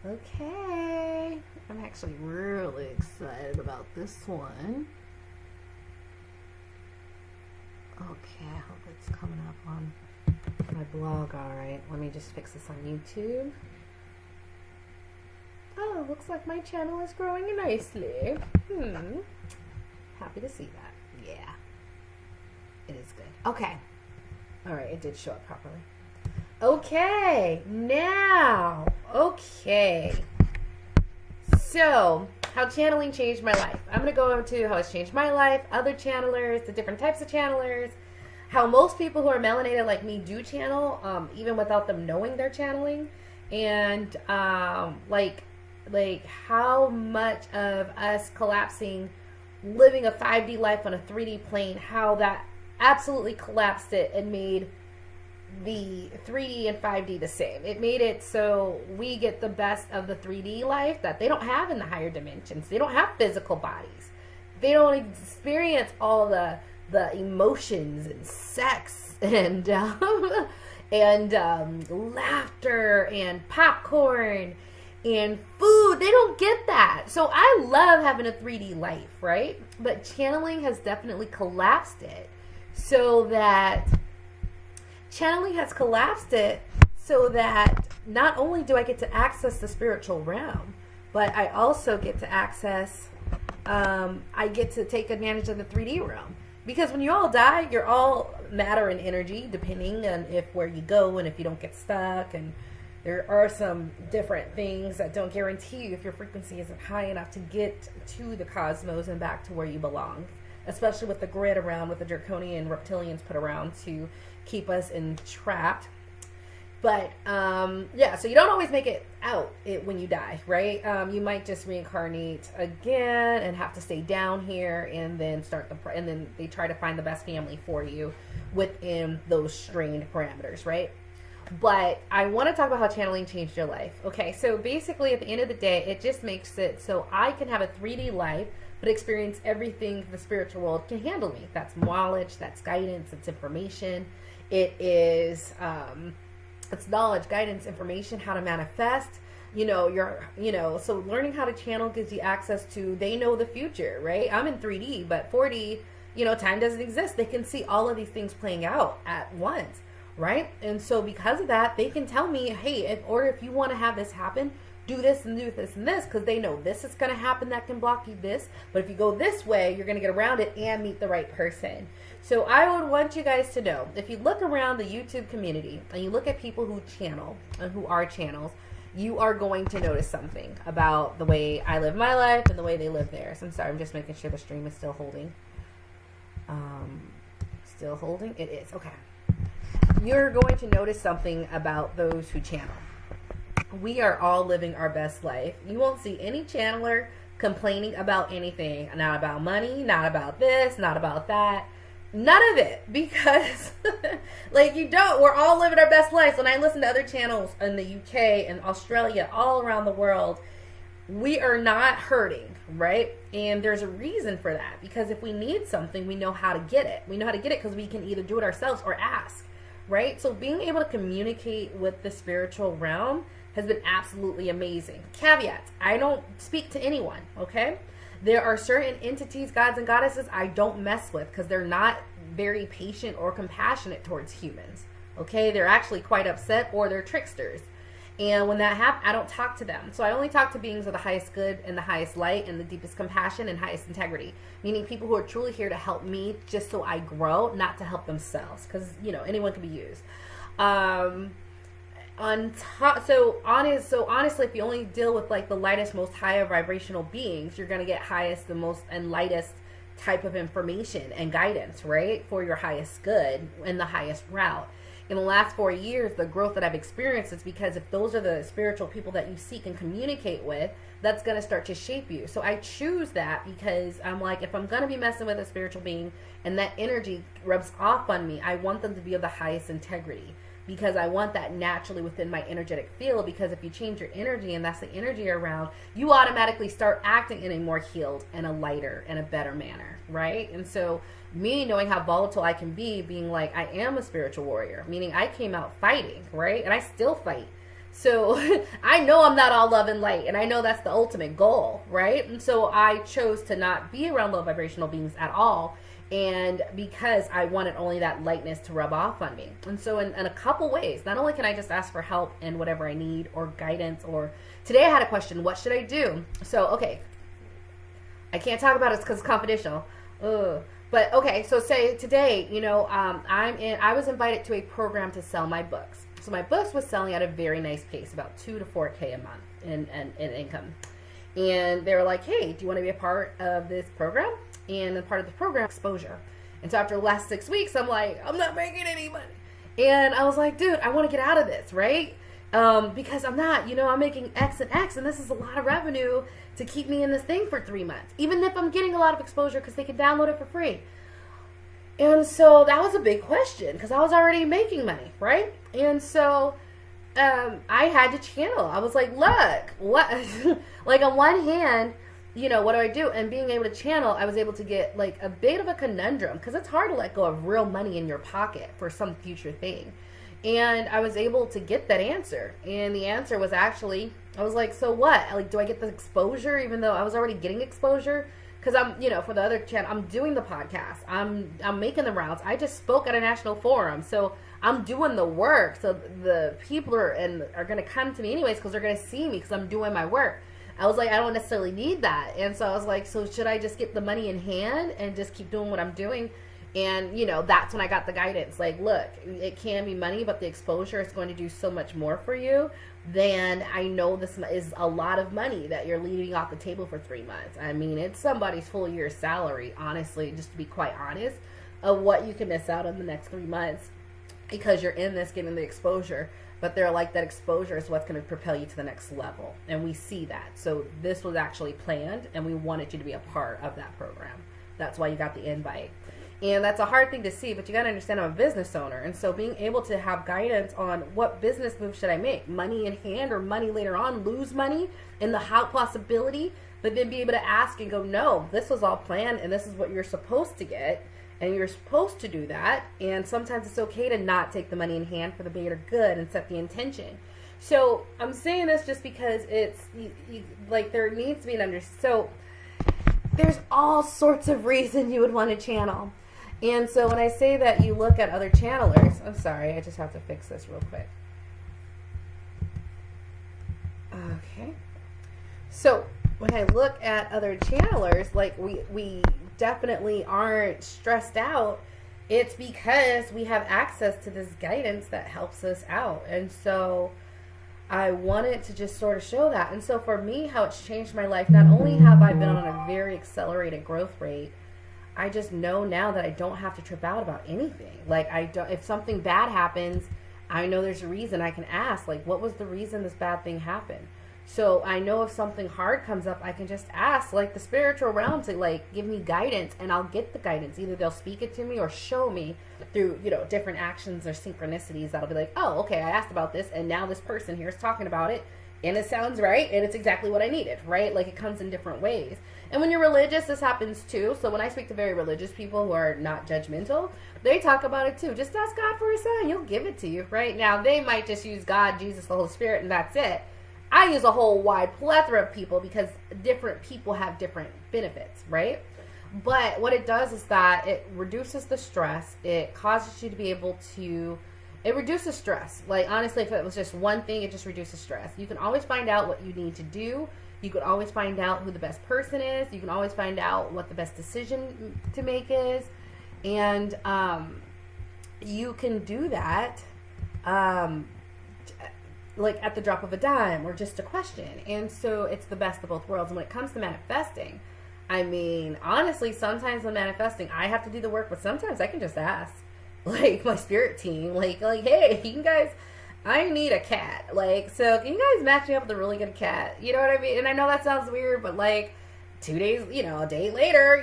Okay. I'm actually really excited about this one. Okay, I hope it's coming up on my blog. Alright, let me just fix this on YouTube. Oh, looks like my channel is growing nicely. Happy to see that. Yeah. It is good. Okay. Alright, it did show up properly. Okay, now. Okay. So, how channeling changed my life. I'm going to go into how it's changed my life, other channelers, the different types of channelers, how most people who are melanated like me do channel, even without them knowing they're channeling, and like how much of us collapsing, living a 5D life on a 3D plane, how that absolutely collapsed it and made the 3D and 5D the same. It made it so we get the best of the 3D life that they don't have in the higher dimensions. They don't have physical bodies. They don't experience all the emotions and sex and laughter and popcorn and food. They don't get that. So I love having a 3D life, right? But channeling has definitely collapsed it so that not only do I get to access the spiritual realm, but I also get to access, I get to take advantage of the 3D realm. Because when you all die, you're all matter and energy, depending on where you go and if you don't get stuck. And there are some different things that don't guarantee you if your frequency isn't high enough to get to the cosmos and back to where you belong. Especially with the grid around, with the draconian reptilians put around to keep us entrapped. But yeah, so you don't always make it out when you die, right? You might just reincarnate again and have to stay down here, and then and then they try to find the best family for you within those strained parameters, right? But I want to talk about how channeling changed your life. Okay, so basically at the end of the day, it just makes it so I can have a 3D life but experience everything the spiritual world can handle me. That's knowledge, that's guidance, it's information. It is it's knowledge, guidance, information, how to manifest. So learning how to channel gives you access to, they know the future, right? I'm in 3D, but 4D, time doesn't exist. They can see all of these things playing out at once, right? And so because of that, they can tell me, hey, if you want to have this happen, do this and do this and this, because they know this is going to happen that can block you this. But if you go this way, you're going to get around it and meet the right person. So I would want you guys to know, if you look around the YouTube community and you look at people who channel and who are channels, you are going to notice something about the way I live my life and the way they live theirs. I'm sorry, I'm just making sure the stream is still holding. Still holding? It is. Okay. You're going to notice something about those who channel. We are all living our best life. You won't see any channeler complaining about anything. Not about money, not about this, not about that. None of it. Because, we're all living our best lives. When I listen to other channels in the UK and Australia, all around the world, we are not hurting, right? And there's a reason for that. Because if we need something, we know how to get it. We know how to get it because we can either do it ourselves or ask, right? So being able to communicate with the spiritual realm has been absolutely amazing. Caveat, I don't speak to anyone, okay? There are certain entities, gods and goddesses, I don't mess with because they're not very patient or compassionate towards humans, okay? They're actually quite upset, or they're tricksters. And when that happens, I don't talk to them. So I only talk to beings of the highest good and the highest light and the deepest compassion and highest integrity, meaning people who are truly here to help me just so I grow, not to help themselves, because, anyone can be used. Honestly, if you only deal with the lightest, most higher vibrational beings, you're going to get highest, the most, and lightest type of information and guidance, right? For your highest good and the highest route. In the last 4 years, the growth that I've experienced is because if those are the spiritual people that you seek and communicate with, that's going to start to shape you. So I choose that because I'm like, if I'm going to be messing with a spiritual being and that energy rubs off on me, I want them to be of the highest integrity. Because I want that naturally within my energetic field. Because if you change your energy and that's the energy around, you automatically start acting in a more healed and a lighter and a better manner, right? And so me knowing how volatile I can be, being like, I am a spiritual warrior, meaning I came out fighting, right? And I still fight So I know I'm not all love and light, and I know that's the ultimate goal, right? And so I chose to not be around low vibrational beings at all, and because I wanted only that lightness to rub off on me. And so in a couple ways, not only can I just ask for help and whatever I need or guidance, or today I had a question, what should I do? So, okay, I can't talk about it because it's confidential. Ugh. But okay, so say today, I was invited to a program to sell my books. So my books was selling at a very nice pace, about $2,000 to $4,000 a month in income. And they were like, hey, do you want to be a part of this program? And a part of the program, exposure. And so after the last 6 weeks, I'm like, I'm not making any money. And I was like, dude, I want to get out of this, right? Because I'm not, I'm making X and X, and this is a lot of revenue to keep me in this thing for 3 months. Even if I'm getting a lot of exposure because they can download it for free. And so that was a big question because I was already making money, right? And so I had to channel. I was like, look, what? Like on one hand, what do I do? And being able to channel, I was able to get like a bit of a conundrum because it's hard to let go of real money in your pocket for some future thing. And I was able to get that answer. And the answer was actually, I was like, so what? Like, do I get the exposure even though I was already getting exposure? Because I'm, for the other channel, I'm doing the podcast. I'm making the rounds. I just spoke at a national forum. So I'm doing the work. So the people are going to come to me anyways because they're going to see me because I'm doing my work. I was like, I don't necessarily need that. And so I was like, so should I just get the money in hand and just keep doing what I'm doing? And, that's when I got the guidance. Like, look, it can be money, but the exposure is going to do so much more for you. Then I know this is a lot of money that you're leaving off the table for 3 months. I mean, it's somebody's full year's salary, honestly, just to be quite honest, of what you can miss out on the next 3 months because you're in this getting the exposure. But they're like, that exposure is what's going to propel you to the next level. And we see that. So this was actually planned, and we wanted you to be a part of that program. That's why you got the invite. And that's a hard thing to see, but you got to understand I'm a business owner. And so being able to have guidance on what business move should I make, money in hand or money later on, lose money in the how possibility, but then be able to ask and go, no, this was all planned and this is what you're supposed to get. And you're supposed to do that. And sometimes it's okay to not take the money in hand for the greater good and set the intention. So I'm saying this just because it's like there needs to be an so there's all sorts of reasons you would want to channel. And so when I say that you look at other channelers, I'm sorry, I just have to fix this real quick. Okay. So when I look at other channelers, like we definitely aren't stressed out. It's because we have access to this guidance that helps us out. And so I wanted to just sort of show that. And so for me, how it's changed my life, not only have I been on a very accelerated growth rate, I just know now that I don't have to trip out about anything. Like if something bad happens, I know there's a reason. I can ask, like, what was the reason this bad thing happened? So I know if something hard comes up, I can just ask, like, the spiritual realm to, like, give me guidance, and I'll get the guidance. Either they'll speak it to me or show me through, different actions or synchronicities that'll be like, oh, okay, I asked about this, and now this person here is talking about it, and it sounds right, and it's exactly what I needed, right? Like, it comes in different ways. And when you're religious, this happens too. So when I speak to very religious people who are not judgmental, they talk about it too. Just ask God for a sign. He'll give it to you, right? Now, they might just use God, Jesus, the Holy Spirit, and that's it. I use a whole wide plethora of people because different people have different benefits, right? But what it does is that it reduces the stress. It causes you to be able to... It reduces stress. Like, honestly, if it was just one thing, it just reduces stress. You can always find out what you need to do. You can always find out who the best person is. You can always find out what the best decision to make is. And you can do that like at the drop of a dime or just a question. And so it's the best of both worlds. And when it comes to manifesting, I mean, honestly, sometimes when manifesting, I have to do the work, but sometimes I can just ask, like, my spirit team, like, hey, you guys, I need a cat. Like, so can you guys match me up with a really good cat? You know what I mean? And I know that sounds weird, but like 2 days, a day later,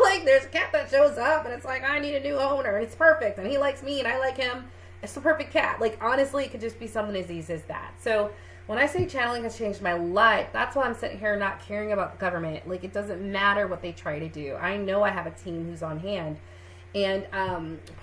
like there's a cat that shows up and it's like, I need a new owner. And it's perfect. And he likes me and I like him. It's the perfect cat. Like, honestly, it could just be something as easy as that. So when I say channeling has changed my life, that's why I'm sitting here not caring about the government. Like, it doesn't matter what they try to do. I know I have a team who's on hand. And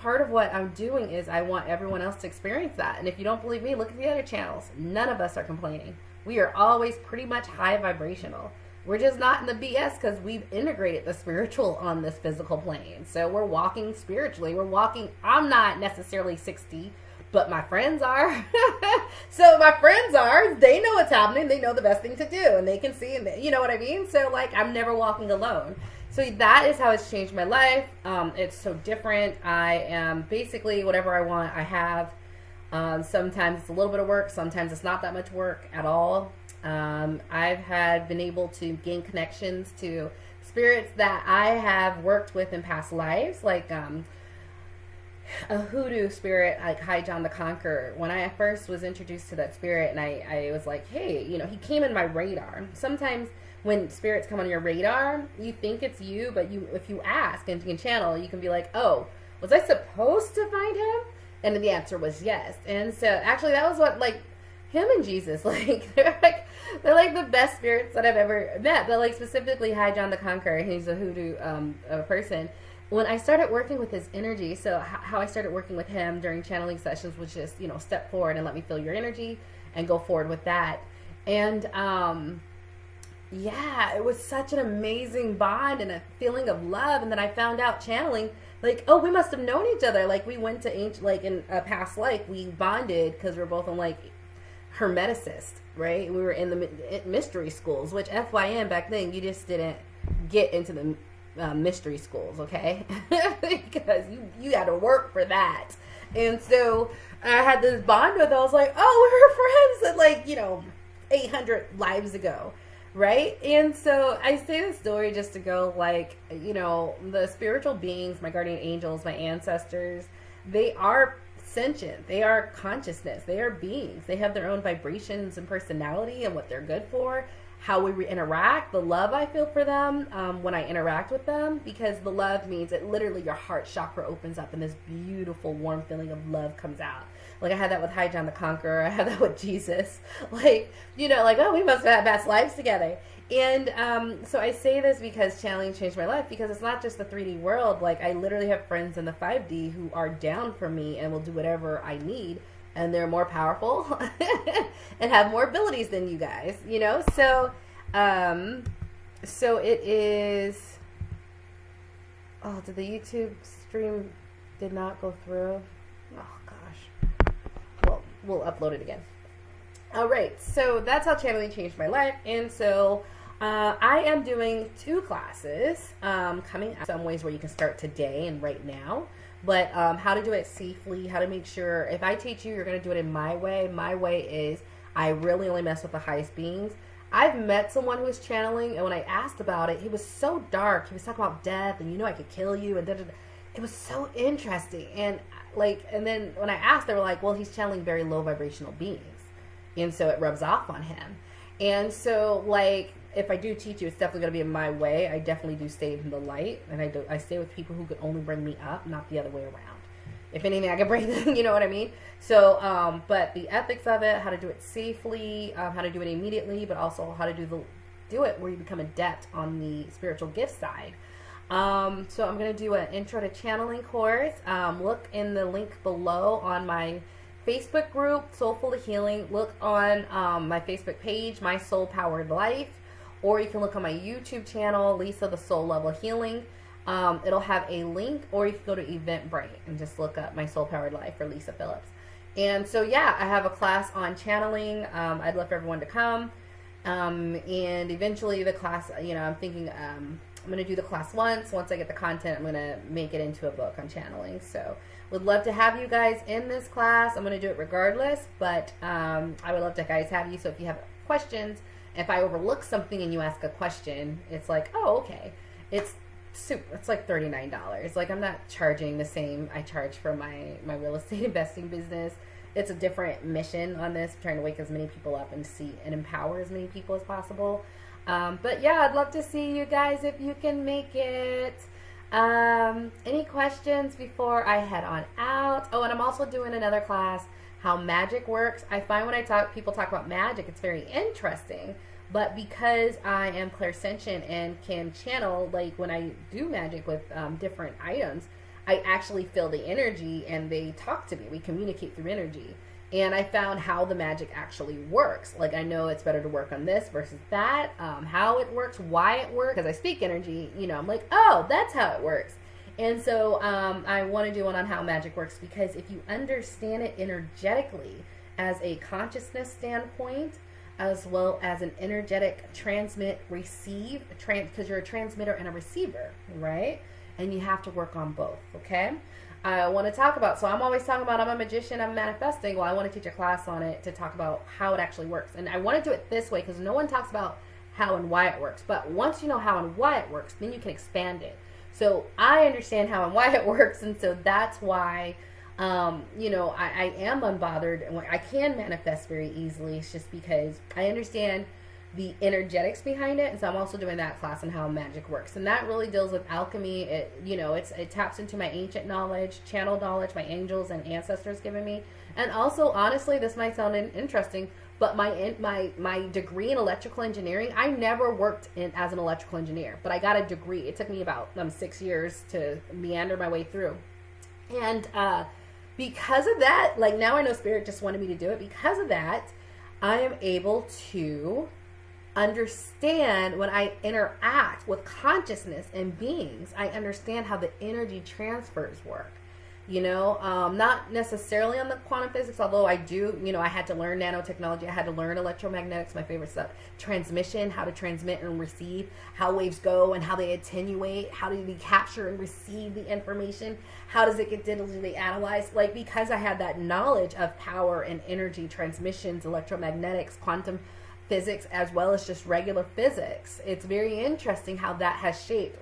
part of what I'm doing is I want everyone else to experience that. And if you don't believe me, look at the other channels. None of us are complaining. We are always pretty much high vibrational. We're just not in the BS because we've integrated the spiritual on this physical plane. So we're walking spiritually. We're walking. I'm not necessarily 60, but my friends are. So my friends are. They know what's happening. They know the best thing to do. And they can see. And you know what I mean? So, like, I'm never walking alone. So that is how it's changed my life. It's so different. I am basically whatever I want, I have. Sometimes it's a little bit of work. Sometimes it's not that much work at all. I've been able to gain connections to spirits that I have worked with in past lives, like a hoodoo spirit, like High John the Conqueror. When I first was introduced to that spirit, and I was like, hey, he came in my radar. Sometimes when spirits come on your radar, you think it's you, but if you ask and you can channel, you can be like, oh, was I supposed to find him? And the answer was yes. And so actually that was what, like, him and Jesus, like they're like the best spirits that I've ever met. But like specifically High John the Conqueror, he's a hoodoo person. When I started working with his energy, so how I started working with him during channeling sessions was just, step forward and let me feel your energy and go forward with that. And yeah, it was such an amazing bond and a feeling of love. And then I found out channeling, like, oh, we must have known each other. Like, we went to ancient, like in a past life, we bonded because we were both on like hermeticist, right? We were in the mystery schools, which FYN back then, you just didn't get into the mystery schools, okay? Because you got to work for that. And so I had this bond with her. I was like, oh, we were friends at like, 800 lives ago. Right? And so I say this story just to go like, the spiritual beings, my guardian angels, my ancestors, they are sentient. They are consciousness. They are beings. They have their own vibrations and personality and what they're good for, how we interact, the love I feel for them when I interact with them, because the love means that literally your heart chakra opens up and this beautiful warm feeling of love comes out. Like I had that with High John the Conqueror. I had that with Jesus. Like, oh, we must have had past lives together. And so I say this because channeling changed my life, because it's not just the 3D world. Like, I literally have friends in the 5D who are down for me and will do whatever I need. And they're more powerful and have more abilities than you guys, So, so it is. Oh, did the YouTube stream did not go through? Oh, gosh. Well, we'll upload it again. All right. So that's how channeling changed my life. And so I am doing 2 classes coming out. Some ways where you can start today and right now. But how to do it safely, how to make sure, if I teach you, you're going to do it in my way. My way is I really only mess with the highest beings. I've met someone who was channeling, and when I asked about it, he was so dark. He was talking about death, and I could kill you, and da-da-da. It was so interesting. And then when I asked, they were like, well, he's channeling very low vibrational beings. And so it rubs off on him. And so, like, if I do teach you, it's definitely going to be in my way. I definitely do stay in the light, and I stay with people who could only bring me up, not the other way around. If anything, I can bring them, you know what I mean? So, but the ethics of it, how to do it safely, how to do it immediately, but also how to do it where you become adept on the spiritual gift side. So I'm going to do an intro to channeling course. Look in the link below on my Facebook group, Soulful of Healing. Look on my Facebook page, My Soul Powered Life. Or you can look on my YouTube channel, Lisa the Soul Level Healing. It'll have a link, or you can go to Eventbrite and just look up My Soul Powered Life for Lisa Phillips. And so, yeah, I have a class on channeling. I'd love for everyone to come. And eventually the class, I'm thinking I'm going to do the class once. Once I get the content, I'm going to make it into a book on channeling. So would love to have you guys in this class. I'm going to do it regardless, but I would love to guys have you. So if you have questions, if I overlook something and you ask a question, it's like, oh, okay. It's like $39. Like, I'm not charging the same I charge for my real estate investing business. It's a different mission on this. I'm trying to wake as many people up and empower as many people as possible. But yeah, I'd love to see you guys if you can make it. Any questions before I head on out? Oh, and I'm also doing another class, how magic works. I find when people talk about magic, it's very interesting. But because I am clairsentient and can channel, like when I do magic with different items, I actually feel the energy and they talk to me. We communicate through energy. And I found how the magic actually works. Like, I know it's better to work on this versus that, how it works, why it works. Because I speak energy, you know, I'm like, oh, that's how it works. And so I want to do one on how magic works, because if you understand it energetically as a consciousness standpoint, as well as an energetic transmit, receive, because you're a transmitter and a receiver, right? And you have to work on both, okay? I want to talk about, so I'm always talking about I'm a magician, I'm manifesting. Well, I want to teach a class on it to talk about how it actually works. And I want to do it this way because no one talks about how and why it works. But once you know how and why it works, then you can expand it. So I understand how and why it works, and so that's why, you know, I am unbothered and I can manifest very easily. It's just because I understand the energetics behind it, and so I'm also doing that class on how magic works, and that really deals with alchemy. It, you know, it taps into my ancient knowledge, channeled knowledge my angels and ancestors given me, and also, honestly, this might sound interesting, but my degree in electrical engineering, I never worked as an electrical engineer, but I got a degree. It took me about 6 years to meander my way through, and because of that, like, now I know Spirit just wanted me to do it. Because of that, I am able to understand when I interact with consciousness and beings, I understand how the energy transfers work. You know, not necessarily on the quantum physics, although I do, you know, I had to learn nanotechnology. I had to learn electromagnetics, my favorite stuff. Transmission, how to transmit and receive, how waves go and how they attenuate, how do they capture and receive the information, how does it get digitally analyzed? Like, because I had that knowledge of power and energy transmissions, electromagnetics, quantum physics, as well as just regular physics, it's very interesting how that has shaped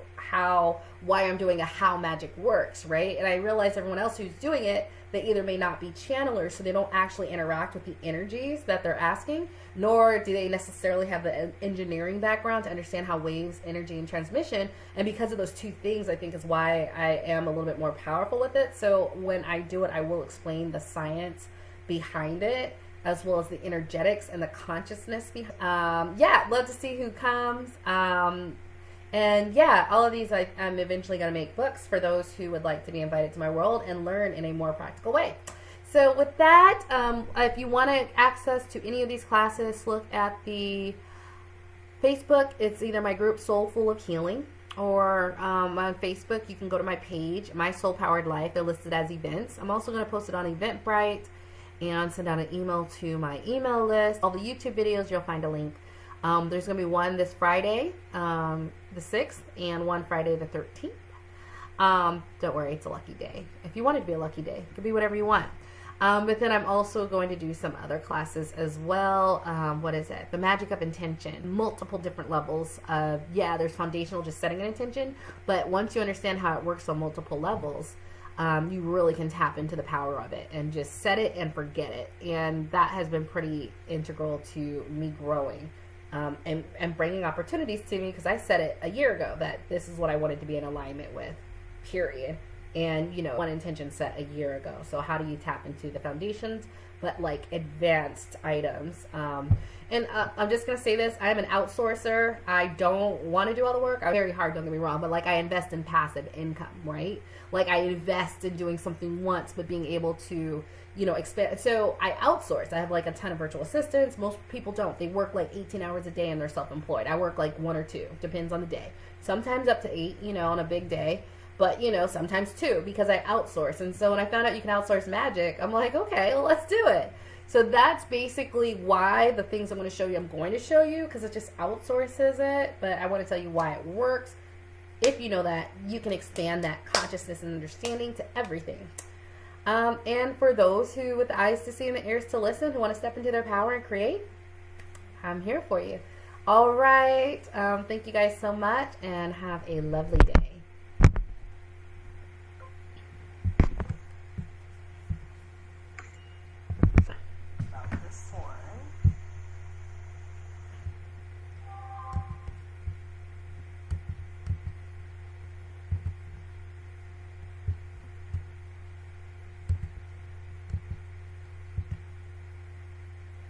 why I'm doing a how magic works, right? And I realize everyone else who's doing it, they either may not be channelers, so they don't actually interact with the energies that they're asking, nor do they necessarily have the engineering background to understand how waves, energy, and transmission. And because of those two things, I think is why I am a little bit more powerful with it. So when I do it, I will explain the science behind it, as well as the energetics and the consciousness behind. Yeah, love to see who comes. And yeah, all of these, I'm eventually going to make books for those who would like to be invited to my world and learn in a more practical way. So with that, if you want to access to any of these classes, look at the Facebook. It's either my group Soulful of Healing, or on Facebook, you can go to my page, My Soul Powered Life. They're listed as events. I'm also going to post it on Eventbrite and send out an email to my email list. All the YouTube videos, you'll find a link. There's going to be one this Friday, the 6th, and one Friday the 13th. Don't worry, it's a lucky day. If you want it to be a lucky day, it could be whatever you want. But then I'm also going to do some other classes as well. What is it? The Magic of Intention. Multiple different levels of, yeah, there's foundational, just setting an intention. But once you understand how it works on multiple levels, you really can tap into the power of it and just set it and forget it. And that has been pretty integral to me growing. And bringing opportunities to me, because I said it a year ago that this is what I wanted to be in alignment with, period. And, you know, one intention set a year ago. So how do you tap into the foundations, but like advanced items? And I'm just going to say this. I am an outsourcer. I don't want to do all the work. I'm very hard, don't get me wrong, but like I invest in passive income, right? Like I invest in doing something once, but being able to, you know, expand. So I outsource. I have like a ton of virtual assistants. Most people don't. They work like 18 hours a day and they're self-employed. I work like 1 or 2, depends on the day. Sometimes up to 8, you know, on a big day. But, you know, sometimes 2 because I outsource. And so when I found out you can outsource magic, I'm like, okay, well, let's do it. So that's basically why the things I'm going to show you, I'm going to show you, because it just outsources it. But I want to tell you why it works. If you know that, you can expand that consciousness and understanding to everything. And for those who, with the eyes to see and the ears to listen, who want to step into their power and create, I'm here for you. All right. Thank you guys so much, and have a lovely day.